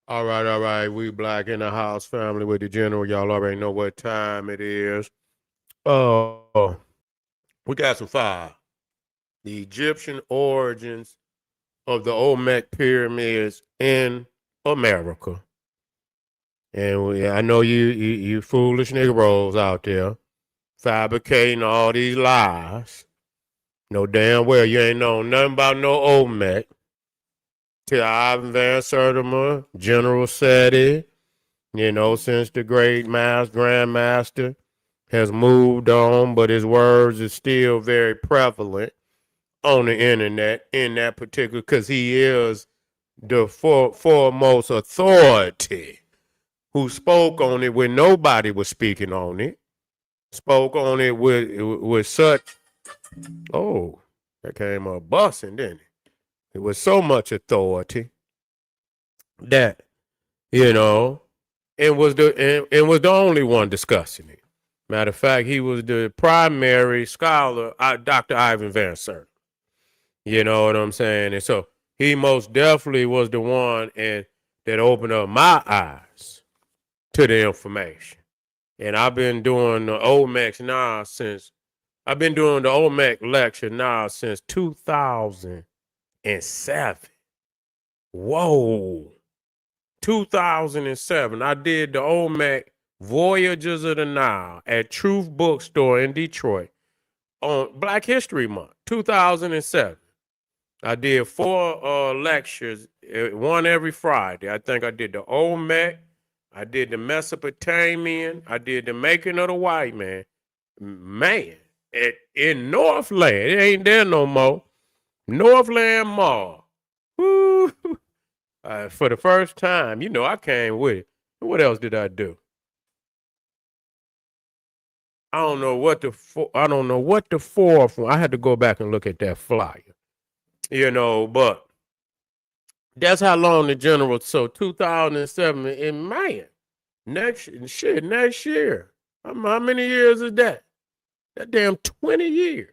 All right. We black in the house family with the general. Y'all already know what time it is. Oh, we got some fire. The Egyptian origins of the Olmec pyramids in America. And I know you foolish Negroes out there fabricating all these lies. No damn well you ain't know nothing about no Olmec. To Ivan Van Sertima, generalseti, since the great grandmaster has moved on, but his words are still very prevalent on the internet in that particular, because he is the foremost authority who spoke on it when nobody was speaking on it, spoke on it with such, oh, that came a busting, didn't it? It was so much authority that, you know, and was the only one discussing it. Matter of fact, he was the primary scholar, Dr. Ivan Van Sertima. You know what I'm saying? And so he most definitely was the one and that opened up my eyes to the information. And I've been doing the OLMEC lecture now since 2007. Whoa. 2007. I did the OLMEC Voyages of the Nile at Truth Bookstore in Detroit on Black History Month, 2007. I did four lectures, one every Friday. I think I did the Olmec, I did the Mesopotamian, I did the Making of the White Man. Man, in Northland, it ain't there no more. Northland Mall. Woo. For the first time, I came with it. What else did I do? I don't know what the fourth one. I had to go back and look at that flyer. But that's how long the general. So 2007, and man, next year. How many years is that? That damn 20 years.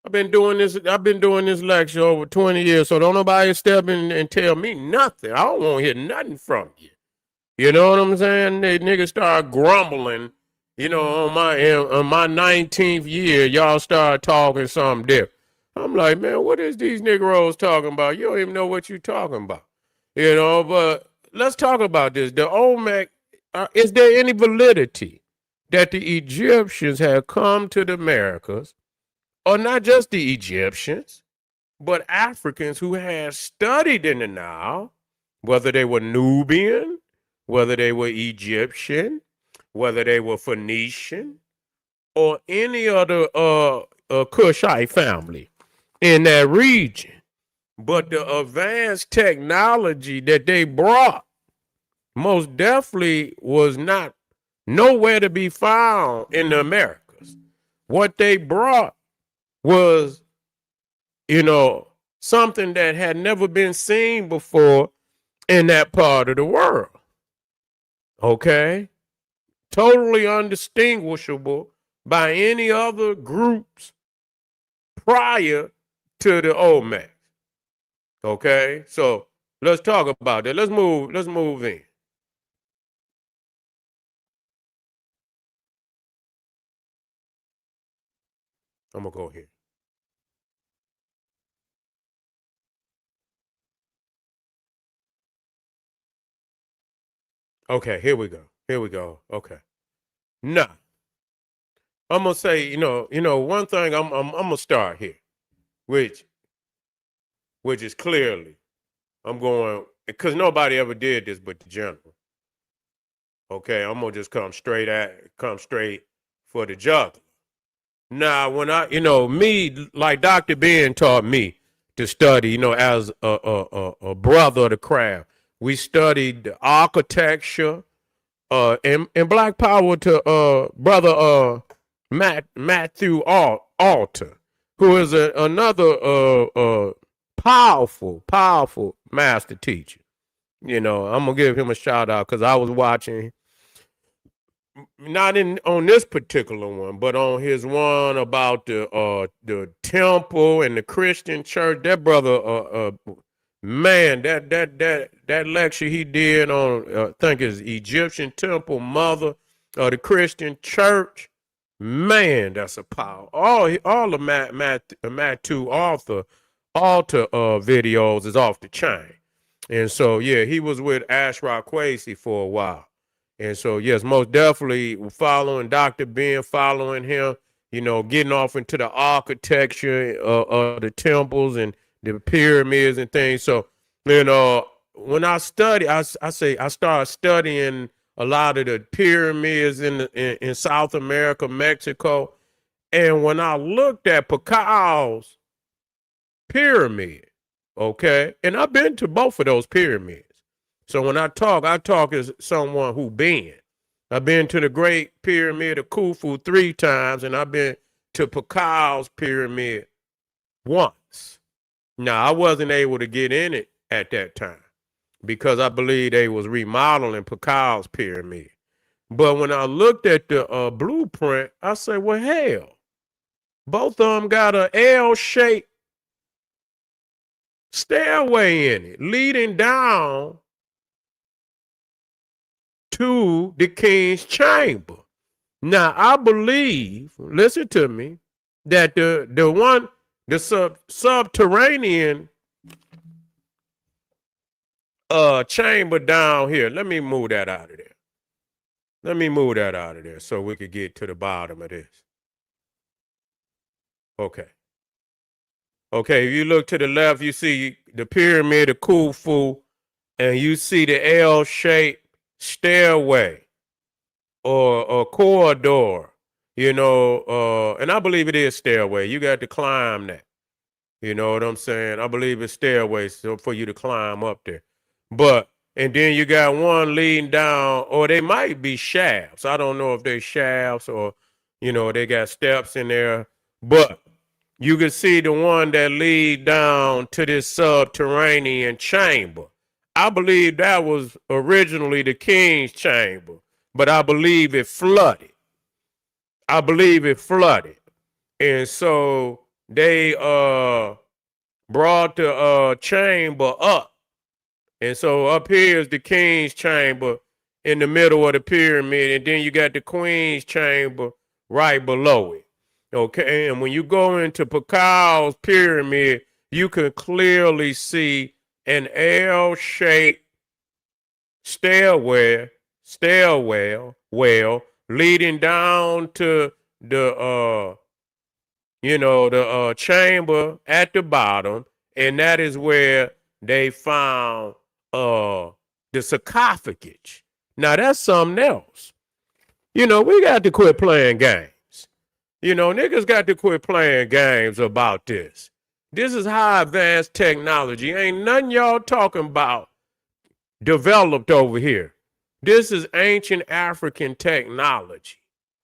I've been doing this lecture over 20 years. So don't nobody step in and tell me nothing. I don't want to hear nothing from you. You know what I'm saying? They niggas start grumbling. On my 19th year, y'all start talking something different. I'm like, man, what is these Negroes talking about? You don't even know what you're talking about. But let's talk about this. The Olmec, is there any validity that the Egyptians have come to the Americas, or not just the Egyptians, but Africans who had studied in the Nile, whether they were Nubian, whether they were Egyptian, whether they were Phoenician, or any other Kushite family in that region. But the advanced technology that they brought most definitely was not nowhere to be found in the Americas. What they brought was, something that had never been seen before in that part of the world. Okay? Totally undistinguishable by any other groups prior to the Olmec. Okay? So let's talk about that. Let's move in. I'm gonna go here. Okay, here we go. Here we go. Okay. Now, I'm gonna say, one thing. I'm gonna start here, which which is clearly I'm going because nobody ever did this but the general. Okay, I'm gonna just come straight for the juggler. Now, when me like Dr. Ben taught me to study, as a brother of the craft, we studied the architecture, and Black Power to brother Matthew Alter, who is another powerful master teacher. I'm gonna give him a shout out because I was watching, not in on this particular one, but on his one about the temple and the Christian church. That brother, man, that lecture he did on, I think it's Egyptian temple, mother of the Christian church. Man, that's a power. All the Matthew altar videos is off the chain. And so, yeah, he was with Ashraf Kwesi for a while. And so, yes, most definitely following Dr. Ben, following him, getting off into the architecture of the temples and the pyramids and things. So, when I study, I started studying a lot of the pyramids in South America, Mexico. And when I looked at Pakal's pyramid, okay, and I've been to both of those pyramids. So when I talk as someone who been. I've been to the Great Pyramid of Khufu 3 times, and I've been to Pakal's pyramid once. Now, I wasn't able to get in it at that time because I believe they was remodeling Pakal's pyramid. But when I looked at the blueprint, I said, well, hell, both of them got an L-shaped stairway in it leading down to the king's chamber. Now, I believe, listen to me, that the subterranean chamber down here, let me move that out of there. Let me move that out of there so we could get to the bottom of this. Okay. Okay, if you look to the left, you see the pyramid of Khufu, and you see the L-shaped stairway or corridor, and I believe it is stairway. You got to climb that. You know what I'm saying? I believe it's stairway so for you to climb up there. And then you got one leading down, or they might be shafts. I don't know if they're shafts or, they got steps in there. But you can see the one that lead down to this subterranean chamber. I believe that was originally the king's chamber, but I believe it flooded. And so they brought the chamber up. And so up here is the king's chamber in the middle of the pyramid, and then you got the queen's chamber right below it. Okay, and when you go into Pakal's pyramid, you can clearly see an L-shaped stairwell leading down to the chamber at the bottom, and that is where they found the sarcophagus. Now that's something else. We got to quit playing games. Niggas got to quit playing games about this. This is high advanced technology. Ain't nothing y'all talking about developed over here. This is ancient African technology.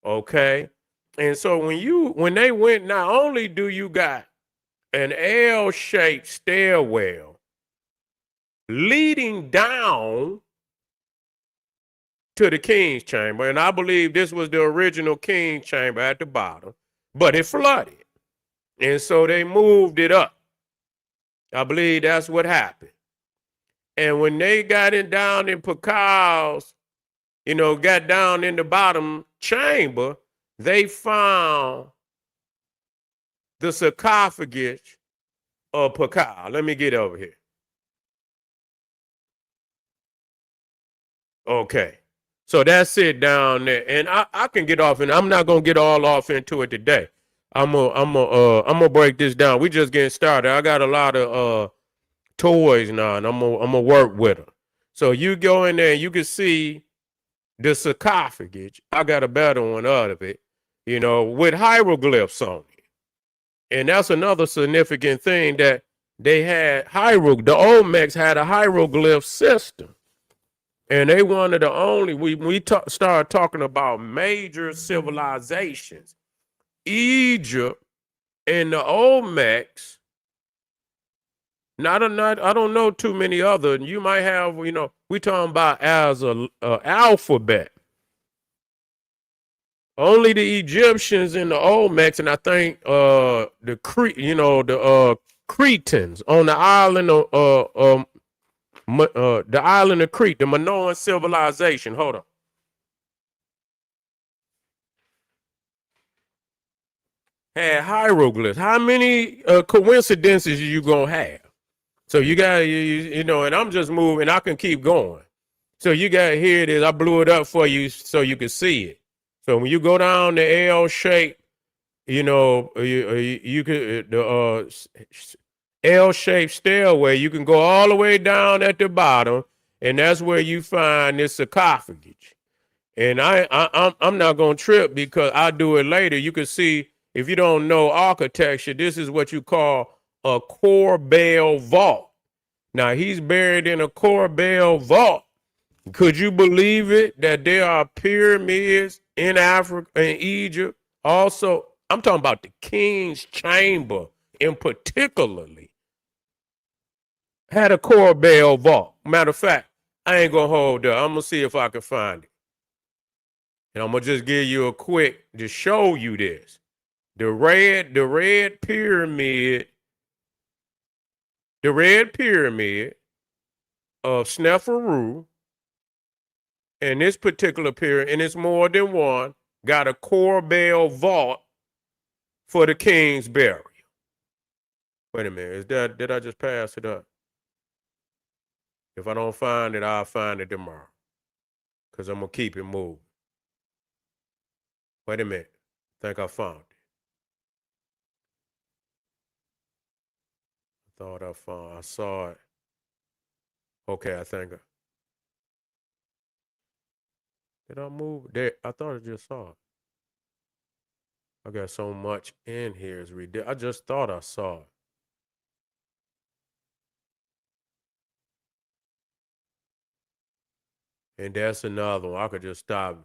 Okay? And so when they went, not only do you got an L-shaped stairwell leading down to the king's chamber, and I believe this was the original king's chamber at the bottom, but it flooded. And so they moved it up. I believe that's what happened. And when they got it down in Pakal's, got down in the bottom chamber, they found the sarcophagus of Pakal. Let me get over here. Okay. So that's it down there. And I can get off, and I'm not going to get all off into it today. I'm gonna break this down. We just getting started. I got a lot of toys now, and I'm gonna work with them. So you go in there, and you can see the sarcophagus. I got a better one out of it, with hieroglyphs on it. And that's another significant thing that they had the OLMECS had a hieroglyph system. And they one of the only, we started talking about major civilizations. Egypt and the OLMECS, I don't know too many other. You might have, we talking about as a alphabet. Only the Egyptians and the OLMECS, and I think the Cretans on the island of the island of Crete, the Minoan civilization. Hold on. Had hieroglyphs. How many coincidences you gonna have? So you got you know, and I'm just moving. I can keep going. So you got here it is. I blew it up for you so you can see it. So when you go down the L shape, you know, you could the L-shaped stairway. You can go all the way down at the bottom, and that's where you find this sarcophagus. And I'm not gonna trip because I'll do it later. You can see if you don't know architecture, this is what you call a Corbel vault. Now he's buried in a Corbel vault. Could you believe it that there are pyramids in Africa and Egypt? Also, I'm talking about the king's chamber in particularly had a Corbel vault. Matter of fact, I ain't gonna hold up. I'm gonna see if I can find it. And I'm gonna just give you a quick to show you this. The red pyramid of Sneferu, and this particular pyramid, and it's more than one, got a Corbel vault for the king's burial. Wait a minute, did I just pass it up? If I don't find it, I'll find it tomorrow. Because I'm gonna keep it moving. Wait a minute. I think I found it. I saw it. Okay, I think. Did I move? There, I thought I just saw it. I got so much in here. It's ridiculous. I just thought I saw it. And that's another one. I could just stop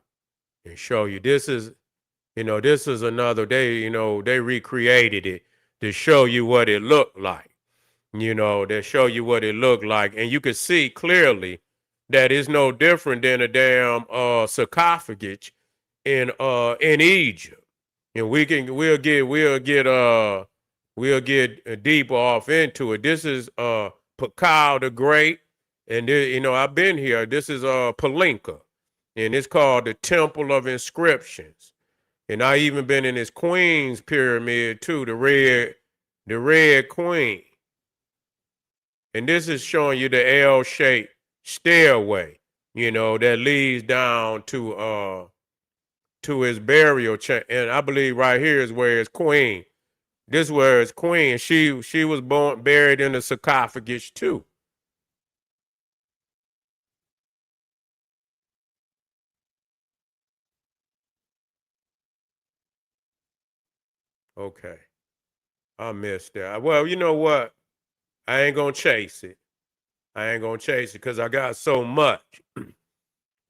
and show you. This is another, they recreated it to show you what it looked like. They show you what it looked like. And you could see clearly that it's no different than a damn sarcophagus in Egypt. And we'll get deeper off into it. This is Pakal the Great. And I've been here. This is Palinka. And it's called the Temple of Inscriptions. And I even been in this Queen's pyramid too, the red queen. And this is showing you the L-shaped stairway, that leads down to his burial chamber. And I believe right here is where his queen. This is where his queen. She was buried in the sarcophagus too. Okay. I missed that. Well, you know what? I ain't gonna chase it. I ain't gonna chase it because I got so much.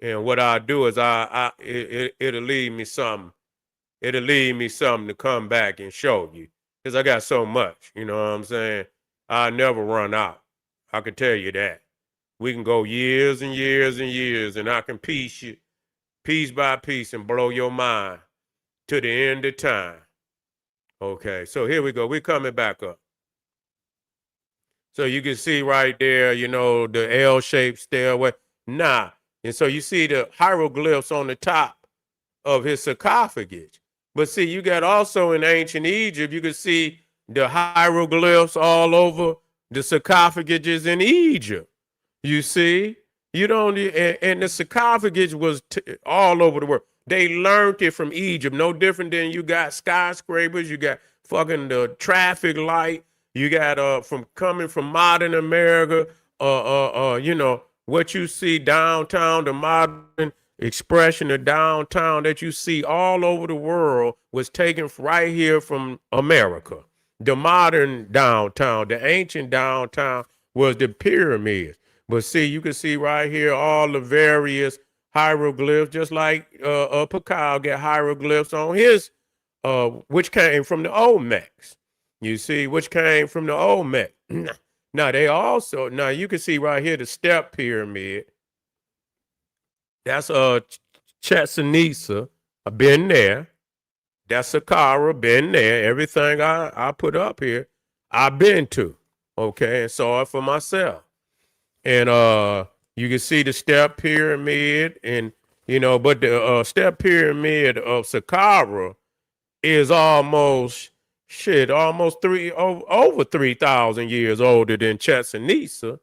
And what I do is it'll leave me something. It'll leave me something to come back and show you because I got so much. You know what I'm saying? I never run out. I can tell you that. We can go years and years and years, and I can piece you piece by piece and blow your mind to the end of time. Okay, so here we go. We're coming back up. So you can see right there, the L-shaped stairway. Nah. And so you see the hieroglyphs on the top of his sarcophagus. But see, you got also in ancient Egypt, you can see the hieroglyphs all over the sarcophagus in Egypt. You see? You don't, and the sarcophagus was all over the world. They learned it from Egypt. No different than you got skyscrapers, you got fucking the traffic light. You got from coming from modern America, what you see downtown, the modern expression of downtown that you see all over the world was taken right here from America. The modern downtown, the ancient downtown was the pyramids. But see, you can see right here all the various hieroglyphs, just like Pakal got hieroglyphs on his, which came from the Olmecs. You see, which came from the Olmec. Now you can see right here the step pyramid. That's Chichen Itza. I've been there. That's Saqqara, been there. Everything I put up here, I've been to. Okay, and saw it for myself. And you can see the step pyramid, and but the step pyramid of Saqqara is almost over 3,000 years older than Chichen Itza.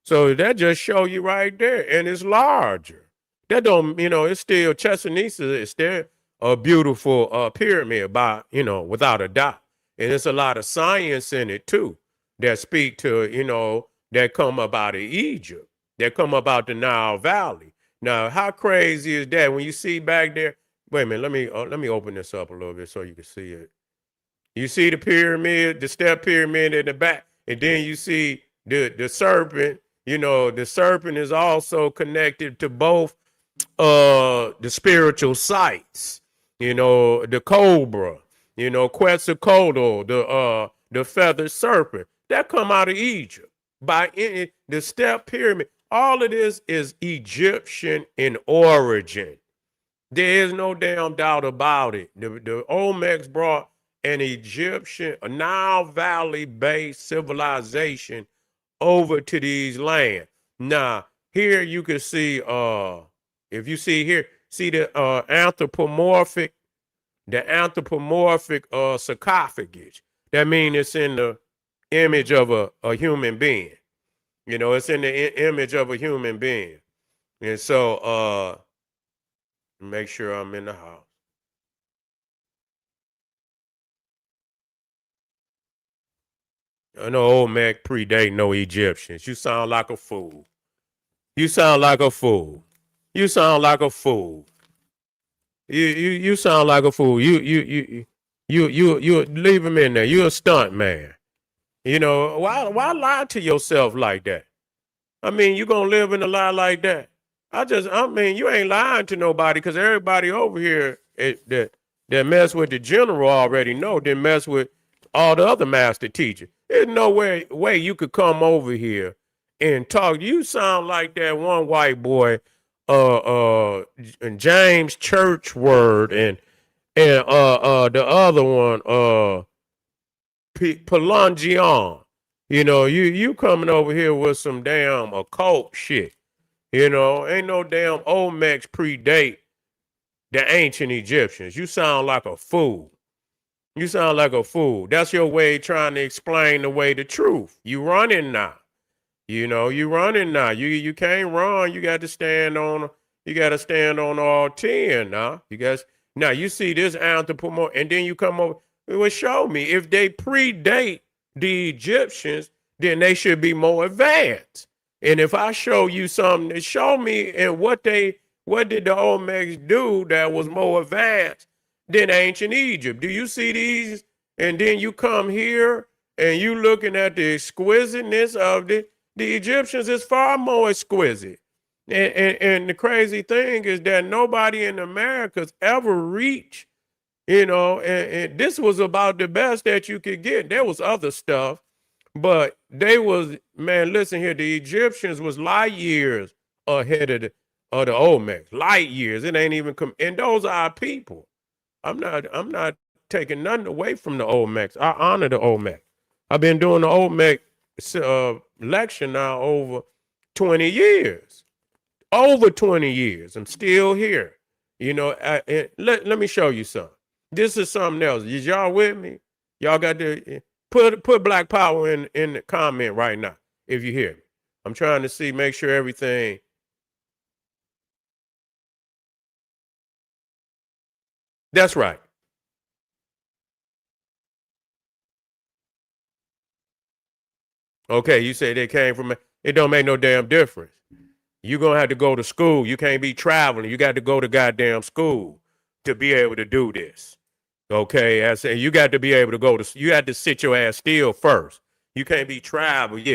So that just show you right there, and it's larger. That don't, it's still Chichen Itza. It's still a beautiful pyramid, by without a doubt, and it's a lot of science in it too that speak to that come about of Egypt, that come about the Nile Valley. Now, how crazy is that when you see back there? Wait a minute, let me open this up a little bit so you can see it. You see the pyramid, the step pyramid in the back, and then you see the serpent. The serpent is also connected to both the spiritual sites. The cobra, Quetzalcoatl, the feathered serpent that come out of Egypt by the step pyramid. All of this is Egyptian in origin. There is no damn doubt about it. The Olmecs brought an Egyptian, a Nile Valley based civilization over to these lands. Now, here you can see, if you see here, see the anthropomorphic sarcophagus. That means it's in the image of a human being. It's in the image of a human being. And so, make sure I'm in the house. I know Olmec predate no Egyptians. You sound like a fool. You sound like a fool. You sound like a fool. You sound like a fool. You leave him in there. You're a stunt man. Why lie to yourself like that? I mean, you gonna live in a lie like that? I mean, you ain't lying to nobody, because everybody over here that mess with the general already know, didn't mess with all the other master teachers. There's no way you could come over here and talk. You sound like that one white boy, James Churchward, and the other one, Pelungion. You coming over here with some damn occult shit. Ain't no damn Olmecs predate the ancient Egyptians. You sound like a fool. You sound like a fool. That's your way trying to explain away the truth. You running now. You running now. You can't run. You got to stand on all 10 now. Now you see this anthropomorphic, and then you come over. It will show me if they predate the Egyptians, then they should be more advanced. And if I show you something, show me and what did the Olmecs do that was more advanced than ancient Egypt? Do you see these? And then you come here and you looking at the exquisiteness of the Egyptians is far more exquisite. And the crazy thing is that nobody in America's ever reached, and this was about the best that you could get. There was other stuff, but man, listen here, the Egyptians was light years ahead of the Olmecs. Light years. It ain't even and those are our people. I'm not taking nothing away from the Olmecs. I honor the Olmec. I've been doing the Olmec lecture now over 20 years. Over 20 years. I'm still here. Let me show you something. This is something else. Is y'all with me? Y'all got to put Black Power in the comment right now if you hear me. I'm trying to make sure everything. That's right. Okay, you say they came from it. Don't make no damn difference. You're going to have to go to school. You can't be traveling. You got to go to goddamn school to be able to do this. Okay, I say you got to be able to you had to sit your ass still first. You can't be traveling.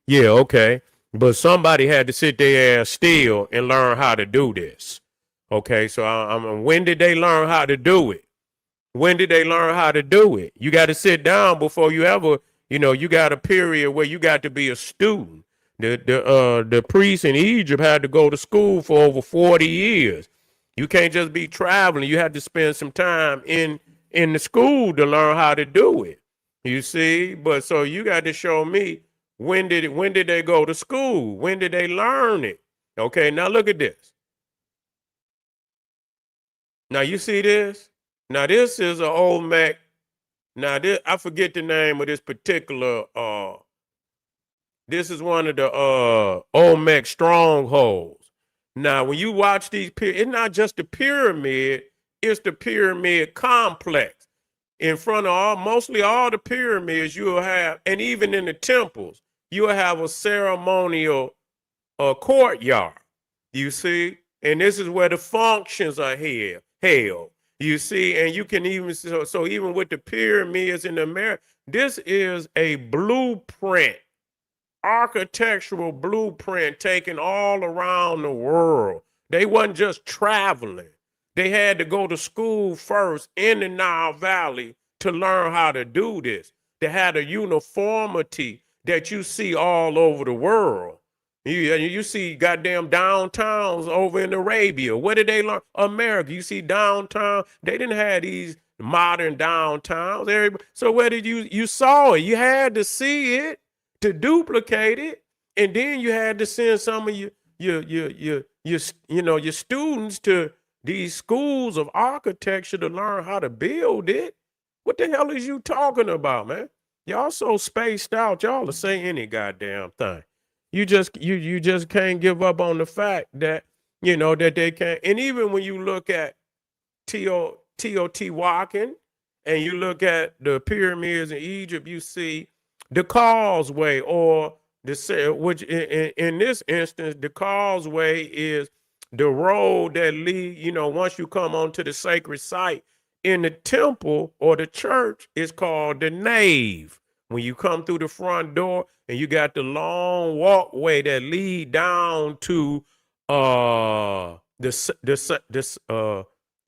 Yeah, okay. But somebody had to sit their ass still and learn how to do this. Okay, so when did they learn how to do it? When did they learn how to do it? You got to sit down before you ever, you got a period where you got to be a student. The priests in Egypt had to go to school for over 40 years. You can't just be traveling. You had to spend some time in the school to learn how to do it. You see? But so you got to show me When did they go to school? When did they learn it? Okay, now look at this. Now you see this? Now this is an Olmec. Now this, I forget the name of this particular this is one of the Olmec strongholds. Now when you watch these it's not just the pyramid, it's the pyramid complex. In front of mostly all the pyramids you'll have, and even in the temples, you'll have a ceremonial courtyard. You see? And this is where the functions are held. You see, and you can even so even with the pyramids in America, this is a blueprint, architectural blueprint taken all around the world. They wasn't just traveling. They had to go to school first in the Nile Valley to learn how to do this. They had a uniformity that you see all over the world. You see goddamn downtowns over in Arabia. Where did they learn? America. You see downtown. They didn't have these modern downtowns. So where did you saw it? You had to see it to duplicate it, and then you had to send some of your students to these schools of architecture to learn how to build it. What the hell is you talking about, man? Y'all so spaced out. Y'all to say any goddamn thing. You just can't give up on the fact that that they can't. And even when you look at Teotihuacan and you look at the pyramids in Egypt, you see the causeway, or which in this instance, the causeway is the road that lead. Once you come onto the sacred site in the temple or the church, it's called the nave. When you come through the front door and you got the long walkway that lead down to the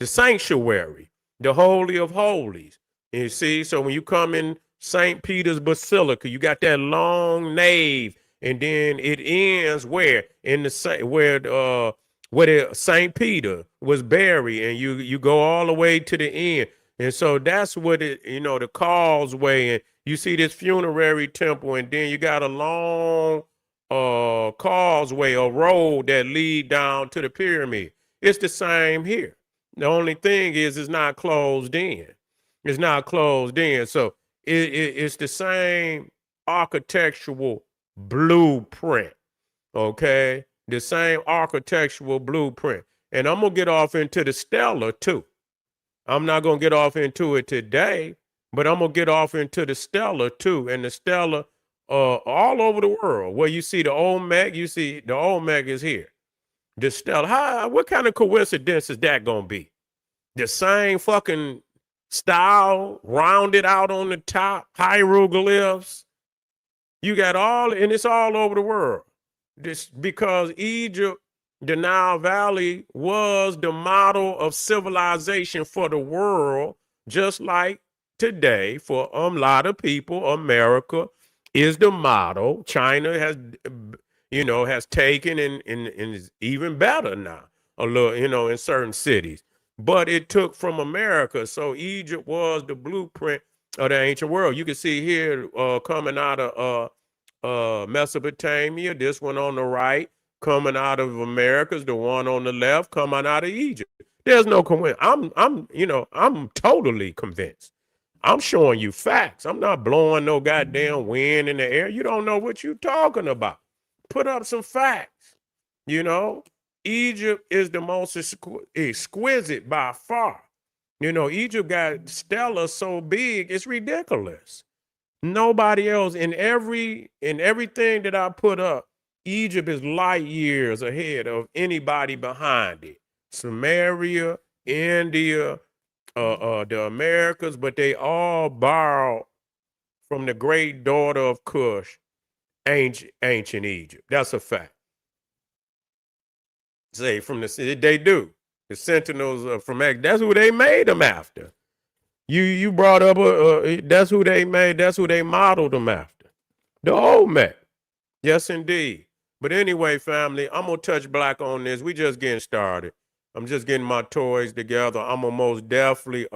sanctuary, the Holy of Holies. You see, so when you come in St. Peter's Basilica, you got that long nave, and then it ends where in the where St. Peter was buried, and you go all the way to the end. And so that's what the causeway, and you see this funerary temple, and then you got a long causeway, a road that lead down to the pyramid. It's the same here. The only thing is it's not closed in. It's not closed in. So it's the same architectural blueprint. Okay? The same architectural blueprint. And I'm going to get off into the Stella too. I'm not going to get off into it today, but I'm going to get off into the Stella too. And the Stella all over the world, where you see the Olmec, you see the Olmec is here. The Stella, what kind of coincidence is that going to be? The same fucking style, rounded out on the top, hieroglyphs. You got and it's all over the world. This because Egypt, the Nile Valley, was the model of civilization for the world, just like today for a lot of people. America is the model. China has taken and is even better now, a little, in certain cities. But it took from America. So Egypt was the blueprint of the ancient world. You can see here coming out of Mesopotamia, this one on the right, coming out of America's, the one on the left, coming out of Egypt. There's no coincidence. I'm totally convinced. I'm showing you facts. I'm not blowing no goddamn wind in the air. You don't know what you're talking about. Put up some facts. Egypt is the most exquisite by far. Egypt got Stella so big, it's ridiculous. Nobody else in everything that I put up, Egypt is light years ahead of anybody behind it. Samaria, India, the Americas, but they all borrowed from the great daughter of Cush, ancient Egypt. That's a fact. Say they do. The Sentinels from that's who they made them after. You brought up that's who they made. That's who they modeled them after. The Olmec. Yes, indeed. But anyway, family, I'm gonna touch black on this. We just getting started. I'm just getting my toys together. I'm gonna most definitely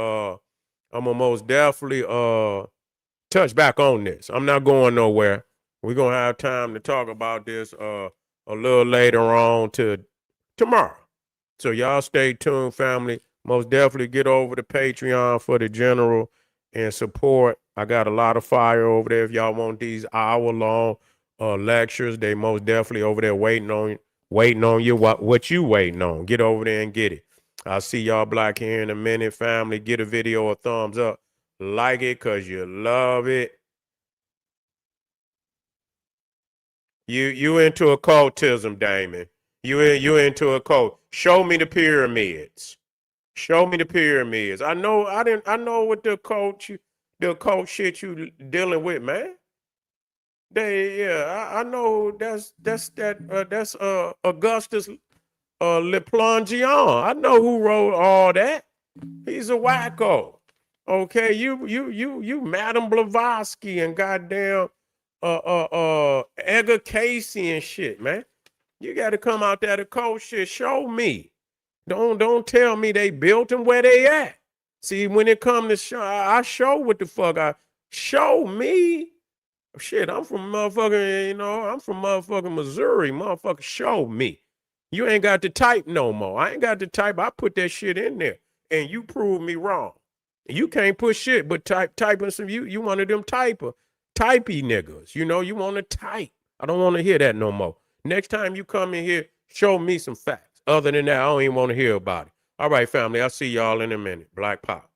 touch back on this. I'm not going nowhere. We're gonna have time to talk about this a little later on to tomorrow. So y'all stay tuned, family. Most definitely get over to Patreon for the general and support. I got a lot of fire over there. If y'all want these hour-long lectures, they most definitely over there waiting on you. What you waiting on? Get over there and get it. I'll see y'all black here in a minute, family. Get a video a thumbs up. Like it because you love it. You into occultism, Damon. You into a cult. Show me the pyramids. Show me the pyramids. I know what the occult shit you dealing with, man. I know that's Augustus Leplangion. I know who wrote all that. He's a wacko. Okay, you Madame Blavatsky and goddamn Edgar Casey and shit, man. You got to come out there to coach shit. Show me. Don't tell me they built them where they at. See, when it come to show, I show what the fuck I show me. Shit, I'm from motherfucking, I'm from motherfucking Missouri. Motherfucker, show me. You ain't got to type no more. I ain't got to type. I put that shit in there, and you prove me wrong. You can't put shit, but typing some. You one of them typey niggas. You want to type. I don't want to hear that no more. Next time you come in here, show me some facts. Other than that, I don't even want to hear about it. All right, family. I'll see y'all in a minute. Black Pop.